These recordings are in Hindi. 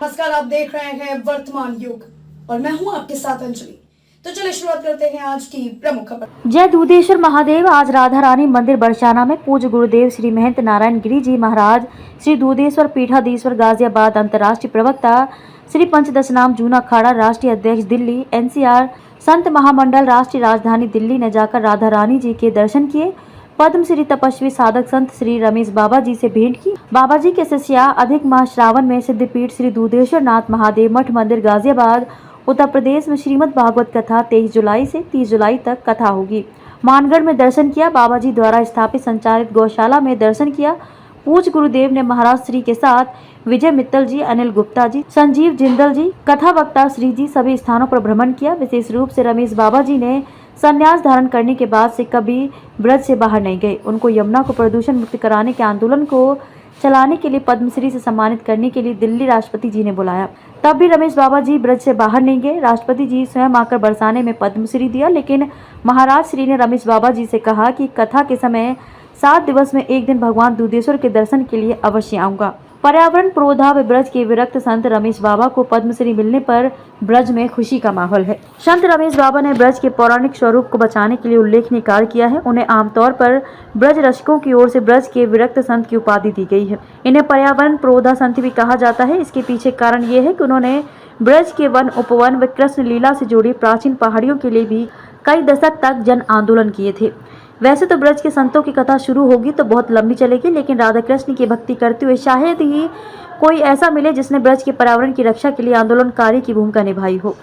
नमस्कार, आप देख रहे हैं वर्तमान युग और मैं हूं आपके साथ अंजलि। तो चलिए शुरुआत करते हैं आज की प्रमुख खबर। जय दूधेश्वर महादेव। आज राधा रानी मंदिर बरसाना में पूज्य गुरुदेव श्री महंत नारायण गिरी जी महाराज, श्री दूधेश्वर पीठाधीश्वर गाजियाबाद अंतर्राष्ट्रीय प्रवक्ता, श्री पंचदशनाम जूना अखाड़ा राष्ट्रीय अध्यक्ष दिल्ली NCR संत महामंडल राष्ट्रीय राजधानी दिल्ली ने जाकर राधा रानी जी के दर्शन किए। पद्म श्री तपस्वी साधक संत श्री रमेश बाबा जी से भेंट की। बाबा जी के शिष्या अधिक माह श्रावण में सिद्धपीठ श्री दूधेश्वर नाथ महादेव मठ मंदिर गाजियाबाद उत्तर प्रदेश में श्रीमद् भागवत कथा 23 जुलाई से 30 जुलाई तक कथा होगी। मानगढ़ में दर्शन किया। बाबा जी द्वारा स्थापित संचालित गौशाला में दर्शन किया। पूज्य गुरुदेव ने महाराज श्री के साथ विजय मित्तल जी, अनिल गुप्ता जी, संजीव जिंदल जी, कथा वक्ता श्री जी सभी स्थानों पर भ्रमण किया। विशेष रूप से रमेश बाबा जी ने संन्यास धारण करने के बाद से कभी ब्रज से बाहर नहीं गए। उनको यमुना को प्रदूषण मुक्त कराने के आंदोलन को चलाने के लिए पद्मश्री से सम्मानित करने के लिए दिल्ली राष्ट्रपति जी ने बुलाया, तब भी रमेश बाबा जी ब्रज से बाहर नहीं गए। राष्ट्रपति जी स्वयं आकर बरसाने में पद्मश्री दिया, लेकिन महाराज श्री ने रमेश बाबा जी से कहा कि कथा के समय 7 दिवस में एक दिन भगवान दूधेश्वर के दर्शन के लिए अवश्य आऊंगा। पर्यावरण प्रोधा व ब्रज के विरक्त संत रमेश बाबा को पद्मश्री मिलने पर ब्रज में खुशी का माहौल है। संत रमेश बाबा ने ब्रज के पौराणिक स्वरूप को बचाने के लिए उल्लेखनीय कार्य किया है। उन्हें आमतौर पर ब्रज रसिकों की ओर से ब्रज के विरक्त संत की उपाधि दी गई है। इन्हें पर्यावरण प्रोधा संत भी कहा जाता है। इसके पीछे कारण ये है कि उन्होंने ब्रज के वन, उपवन व कृष्ण लीला से जुड़ी प्राचीन पहाड़ियों के लिए भी कई दशक तक जन आंदोलन किए थे। वैसे तो ब्रज के संतों की कथा शुरू होगी तो बहुत लंबी चलेगी, लेकिन राधा कृष्ण की भक्ति करते हुए शायद ही कोई ऐसा मिले जिसने ब्रज के पर्यावरण की रक्षा के लिए आंदोलनकारी की भूमिका निभाई हो।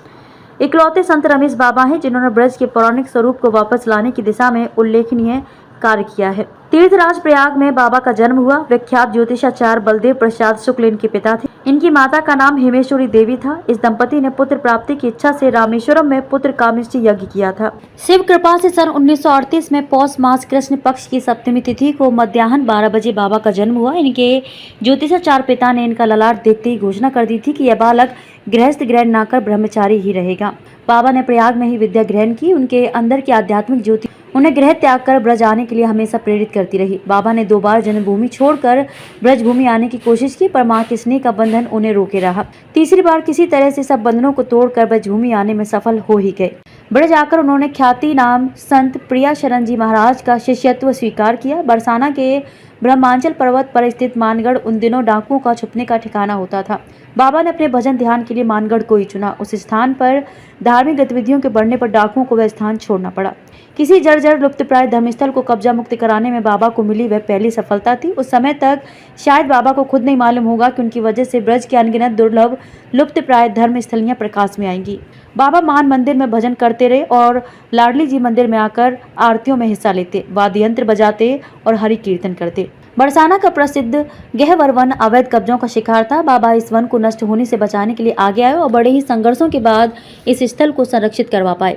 इकलौते संत रमेश बाबा हैं जिन्होंने ब्रज के पौराणिक स्वरूप को वापस लाने की दिशा में उल्लेखनीय कार्य किया है। तीर्थराज प्रयाग में बाबा का जन्म हुआ। विख्यात ज्योतिषाचार्य बलदेव प्रसाद शुक्ल इनके पिता थे। इनकी माता का नाम हेमेश्वरी देवी था। इस दंपति ने पुत्र प्राप्ति की इच्छा से रामेश्वरम में पुत्र कामेष्टि यज्ञ किया था। शिव कृपा से सन 1938 में पौष मास कृष्ण पक्ष की सप्तमी तिथि को मध्याह्न 12 बजे बाबा का जन्म हुआ। इनके ज्योतिषाचार्य पिता ने इनका ललाट देखते ही घोषणा कर दी थी कि यह बालक गृहस्थ ग्रहण न कर ब्रह्मचारी ही रहेगा। बाबा ने प्रयाग में ही विद्या ग्रहण की। उनके अंदर की आध्यात्मिक ज्योति उन्हें गृह त्याग कर ब्रज आने के लिए हमेशा प्रेरित करती रही। बाबा ने 2 बार जन्मभूमि छोड़कर ब्रज भूमि आने की कोशिश की, पर मां के स्नेह का बंधन उन्हें रोके रहा। तीसरी बार किसी तरह से सब बंधनों को तोड़कर ब्रज भूमि आने में सफल हो ही गए। ब्रज आकर उन्होंने ख्याति नाम संत प्रिया शरण जी महाराज का शिष्यत्व स्वीकार किया। बरसाना के ब्रह्मांचल पर्वत पर स्थित मानगढ़ उन दिनों डाकुओं का छुपने का ठिकाना होता था। बाबा ने अपने भजन ध्यान के लिए मानगढ़ को ही चुना। उस स्थान पर धार्मिक गतिविधियों के बढ़ने पर डाकुओं को वह स्थान छोड़ना पड़ा। किसी जर्जर लुप्तप्राय धर्मस्थल को कब्जा मुक्त कराने में बाबा को मिली वह पहली सफलता थी। उस समय तक शायद बाबा को खुद नहीं मालूम होगा कि उनकी वजह से ब्रज के अनगिनत दुर्लभ लुप्तप्राय धर्म स्थलियां प्रकाश में आएंगी। बाबा मान मंदिर में भजन करते रहे और लाडली जी मंदिर में आकर आरतियों में हिस्सा लेते, वाद्य यंत्र बजाते और हरि कीर्तन करते। बरसाना का प्रसिद्ध गहवर वन अवैध कब्जों का शिकार था। बाबा इस वन को नष्ट होने से बचाने के लिए आगे आए और बड़े ही संघर्षों के बाद इस स्थल को संरक्षित करवा पाए।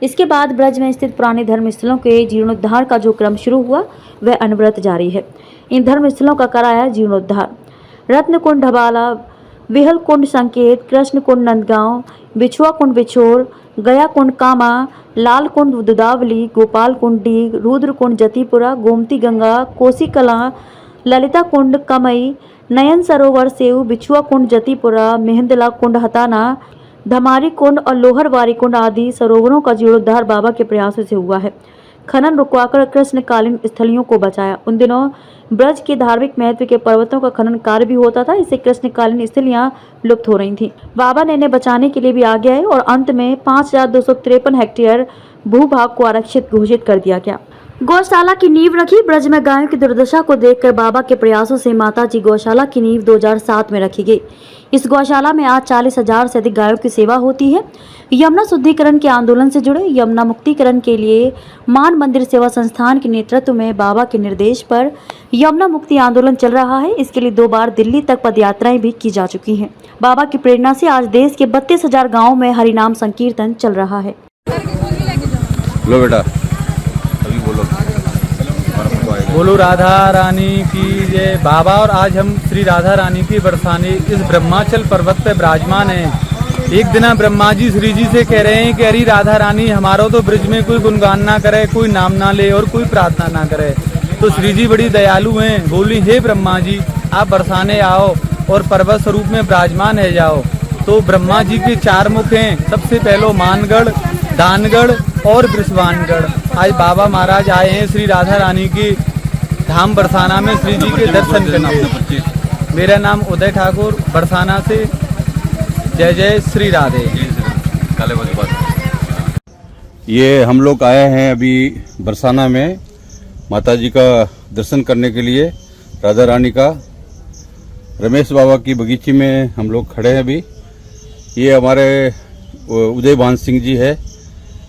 इसके बाद ब्रज में स्थित पुराने धर्म स्थलों के जीर्णोद्धार का जो क्रम शुरू हुआ वह अनवरत जारी है। इन धर्म स्थलों का कराया जीर्णोद्धार। रत्नकुंड ढबाला, विहल कुंड संकेत, कृष्ण कुंड नंदगांव, बिछुआ कुंड बिछोर, गया कुंड कामा, लाल कुंड दुदावली, गोपाल कुंड डीग, रुद्र कुंड जतीपुरा, गोमती गंगा, कोसी कला, ललिता कुंड कमई, नयन सरोवर सेऊ, बिछुआ कुंड जतीपुरा, मेहंदला कुंड हताना, धमारी कुंड और लोहरवारी कुंड आदि सरोवरों का जीर्णोद्धार बाबा के प्रयासों से हुआ है। खनन रुकवाकर कृष्णकालीन स्थलियों को बचाया। उन दिनों ब्रज के धार्मिक महत्व के पर्वतों का खनन कार्य भी होता था। इससे कृष्णकालीन स्थलियां लुप्त हो रही थीं। बाबा ने इन्हें बचाने के लिए भी आगे आए और अंत में 5253 हेक्टेयर भूभाग को आरक्षित घोषित कर दिया गया। गौशाला की नींव रखी। ब्रज में गायों की दुर्दशा को देखकर बाबा के प्रयासों से माता जी गौशाला की नींव 2007 में रखी गई। इस गौशाला में आज 40,000 से अधिक गायों की सेवा होती है। यमुना शुद्धिकरण के आंदोलन से जुड़े यमुना मुक्तिकरण के लिए मान मंदिर सेवा संस्थान के नेतृत्व में बाबा के निर्देश पर यमुना मुक्ति आंदोलन चल रहा है। इसके लिए 2 बार दिल्ली तक पदयात्राएं भी की जा चुकी हैं। बाबा की प्रेरणा से आज देश के 32,000 गाँव में हरिनाम संकीर्तन चल रहा है। लो बेटा, बोलो राधा रानी की जय। बाबा और आज हम श्री राधा रानी की बरसाने इस ब्रह्माचल पर्वत पे विराजमान हैं। एक दिन ब्रह्मा जी श्री जी से कह रहे हैं कि अरे राधा रानी हमारा तो ब्रज में कोई गुणगान ना करे, कोई नाम ना ले और कोई प्रार्थना ना करे। तो श्री जी बड़ी दयालु हैं, बोली हे ब्रह्मा जी आप बरसाने आओ और पर्वत स्वरूप में विराजमान है जाओ। तो ब्रह्मा जी के 4 मुख हैं, सबसे पहलो मानगढ़, दानगढ़ और वृषभानगढ़। आज बाबा महाराज आए हैं श्री राधा रानी की धाम बरसाना में श्री जी के दर्शन करने। मेरा नाम उदय ठाकुर, बरसाना से। जय जय श्री राधे। ये हम लोग आए हैं अभी बरसाना में माता जी का दर्शन करने के लिए, राधा रानी का। रमेश बाबा की बगीचे में हम लोग खड़े हैं अभी। ये हमारे उदय सिंह जी है,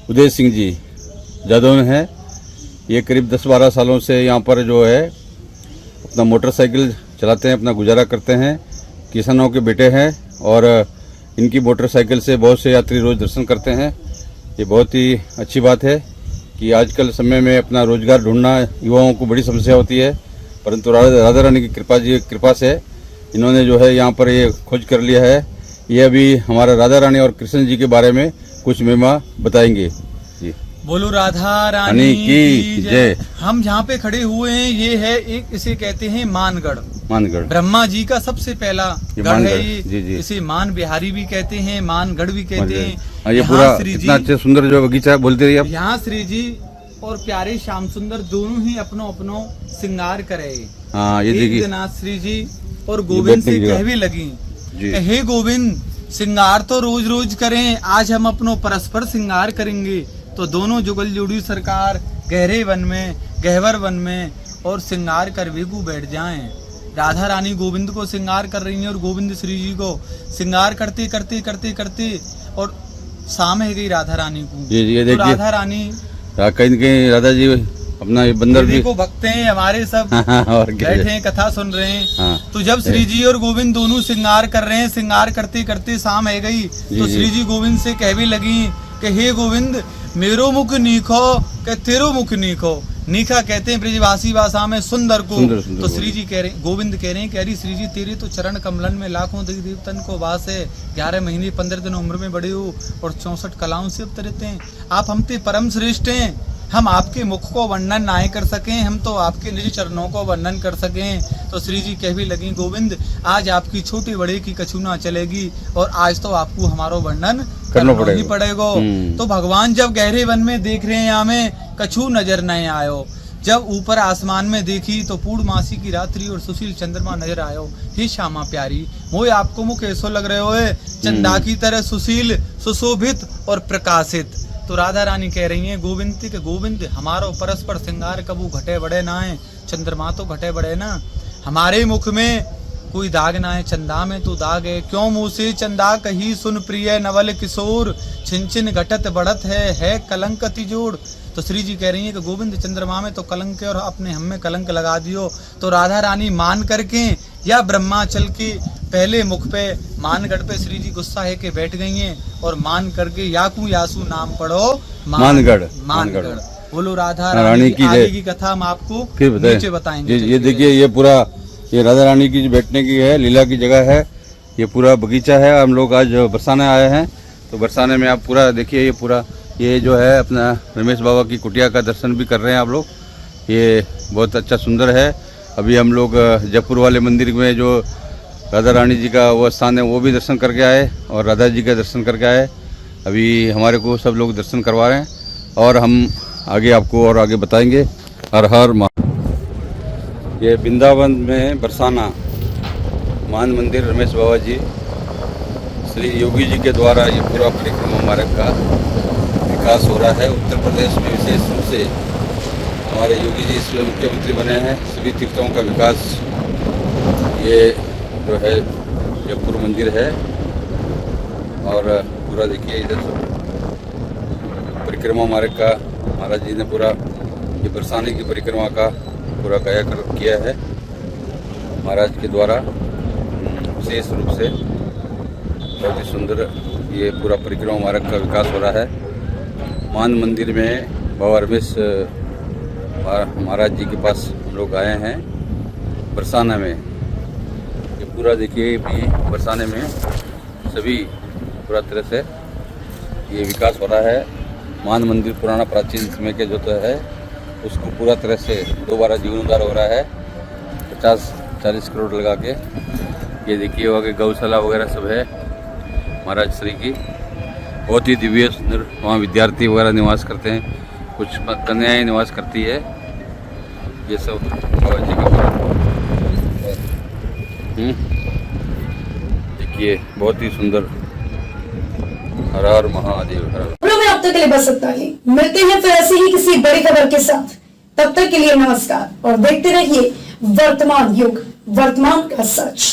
उदय सिंह जी जादौन है। ये करीब 10-12 सालों से यहाँ पर जो है अपना मोटरसाइकिल चलाते हैं, अपना गुजारा करते हैं। किसानों के बेटे हैं और इनकी मोटरसाइकिल से बहुत से यात्री रोज दर्शन करते हैं। ये बहुत ही अच्छी बात है कि आजकल समय में अपना रोजगार ढूंढना युवाओं को बड़ी समस्या होती है, परंतु राधा रानी की कृपा से इन्होंने जो है यहाँ पर ये खोज कर लिया है। ये अभी हमारा राधा रानी और कृष्ण जी के बारे में कुछ महिमा बताएंगे। जी बोलो राधा रानी की जय। हम जहाँ पे खड़े हुए हैं ये है एक, इसे कहते हैं मानगढ़। मानगढ़ ब्रह्मा जी का सबसे पहला गढ़ है ये। जी जी। इसे मान बिहारी भी कहते हैं, मानगढ़ भी कहते हैं। ये पूरा इतना अच्छा सुंदर जो बगीचा है, बोलते रहिए आप। यहाँ श्री जी और प्यारे श्याम सुंदर दोनों ही अपनो श्रृंगार करे। हाँ ये देखिए, श्री जी और गोविंद से कह भी लगी, हे गोविंद श्रृंगार तो रोज रोज करें, आज हम अपनो परस्पर श्रृंगार करेंगे। तो दोनों जुगल जोड़ी सरकार गहरे वन में, गहवर वन में और श्रृंगार कर वेगू बैठ जाएं। राधा रानी गोविंद को श्रृंगार कर रही हैं और गोविंद श्री जी को श्रृंगार करते करते करते करते और शाम है गई राधा रानी को। ये देखिए, तो राधा रानी कहीं कहीं राधा जी अपना बंदर भी को भक्त हैं हमारे सब और बैठे हैं, कथा सुन रहे हैं। हाँ। तो जब श्री जी और गोविंद दोनों श्रृंगार कर रहे हैं, श्रृंगार करते करते शाम है गई, तो श्री जी गोविंद से कह भी लगी कि हे गोविंद मेरो मुख नीखो के तेरो मुख नीखो। नीखा कहते हैं ब्रजवासी भाषा में सुंदर को। तो श्री जी कह रहे, गोविंद कह रहे हैं, कह रही श्री जी तेरे तो चरण कमलन में लाखों देवतन को वास है। 11 महीने 15 दिन उम्र में बड़े हो और 64 कलाओं से अवतरित हैं। आप हमते परम श्रेष्ठ हैं, हम आपके मुख को वर्णन ना कर सकें, हम तो आपके निज चरणों को वर्णन कर सकें। तो श्री जी कह भी लगी, गोविंद आज आपकी छोटे बड़े की कछु ना चलेगी और आज तो आपको हमारो वर्णन करना ही पड़ेगा। तो भगवान जब गहरे वन में देख रहे हैं, हमें कछु नजर नहीं आयो। जब ऊपर आसमान में देखी तो पूर्णमासी की रात्रि और सुशील चंद्रमा नजर आयो। हे श्यामा प्यारी, मोए आपको मुख ऐसो लग रहे हो चंदा की तरह सुशील, सुशोभित और प्रकाशित। तो राधा रानी कह रही हैं गोविंद के, गोविंद हमारो परस्पर श्रृंगार कबू घटे बड़े ना है, चंद्रमा तो घटे बड़े ना, हमारे मुख में कोई दाग ना है, चंदा में तो दाग है। क्यों मुँह से चंदा कही सुन प्रिय नवल किशोर, छिन छिन घटत बढ़त है कलंक तिजोड़। तो श्री जी कह रही है कि गोविंद चंद्रमा में तो कलंक है और अपने हम में कलंक लगा दियो। तो राधा रानी मान करके या ब्रह्माचल के पहले मुख पे मानगढ़ पे श्री जी गुस्सा है के बैठ गई हैं और मान करके याकू यासू नाम पढ़ो मानगढ़। बोलो राधा रानी की आगे की कथा हम आपको फिर नीचे बताएंगे। ये देखिए, ये पूरा ये राधा रानी की बैठने की है, लीला की जगह है। ये पूरा बगीचा है। हम लोग आज बरसाने आए हैं, तो बरसाने में आप पूरा देखिए, ये पूरा ये जो है अपना रमेश बाबा की कुटिया का दर्शन भी कर रहे हैं आप लोग। ये बहुत अच्छा सुंदर है। अभी हम लोग जयपुर वाले मंदिर में जो राधा रानी जी का वो स्थान है वो भी दर्शन करके आए और राधा जी का दर्शन करके आए। अभी हमारे को सब लोग दर्शन करवा रहे हैं और हम आगे आपको और आगे बताएंगे। हर हर ये वृंदावन में बरसाना मान मंदिर रमेश बाबा जी श्री योगी जी के द्वारा ये पूरा परिक्रमा मार्ग का विकास हो रहा है। उत्तर प्रदेश में विशेष रूप से हमारे योगी जी इसमें मुख्यमंत्री बने हैं। सभी तीर्थों का विकास, ये जो है जयपुर मंदिर है और पूरा देखिए इधर परिक्रमा मार्ग का महाराज जी ने पूरा ये बरसाने की परिक्रमा का पूरा कायाकल्प किया है महाराज के द्वारा। विशेष रूप से बहुत ही सुंदर ये पूरा परिक्रमा मार्ग का विकास हो रहा है। मान मंदिर में बाबा रमेश महाराज जी के पास हम लोग आए हैं बरसाना में। ये पूरा देखिए भी बरसाने में सभी पूरा तरह से ये विकास हो रहा है। मान मंदिर पुराना प्राचीन समय के जो तो है उसको पूरा तरह से दोबारा जीर्णोद्धार हो रहा है। 50-40 करोड़ लगा के ये देखिए वहाँ के गौशाला वगैरह सब है महाराज श्री की, बहुत ही दिव्य सुंदर। वहाँ विद्यार्थी वगैरह निवास करते हैं, कुछ कन्याएं निवास करती है। ये सब बाबा जी का देखिए बहुत ही सुंदर। हर हर महादेव, हर हर। खबरों में अब तक के लिए बस इतना ही। मिलते हैं फिर ऐसे ही किसी बड़ी खबर के साथ। तब तक के लिए नमस्कार और देखते रहिए वर्तमान युग, वर्तमान का सच।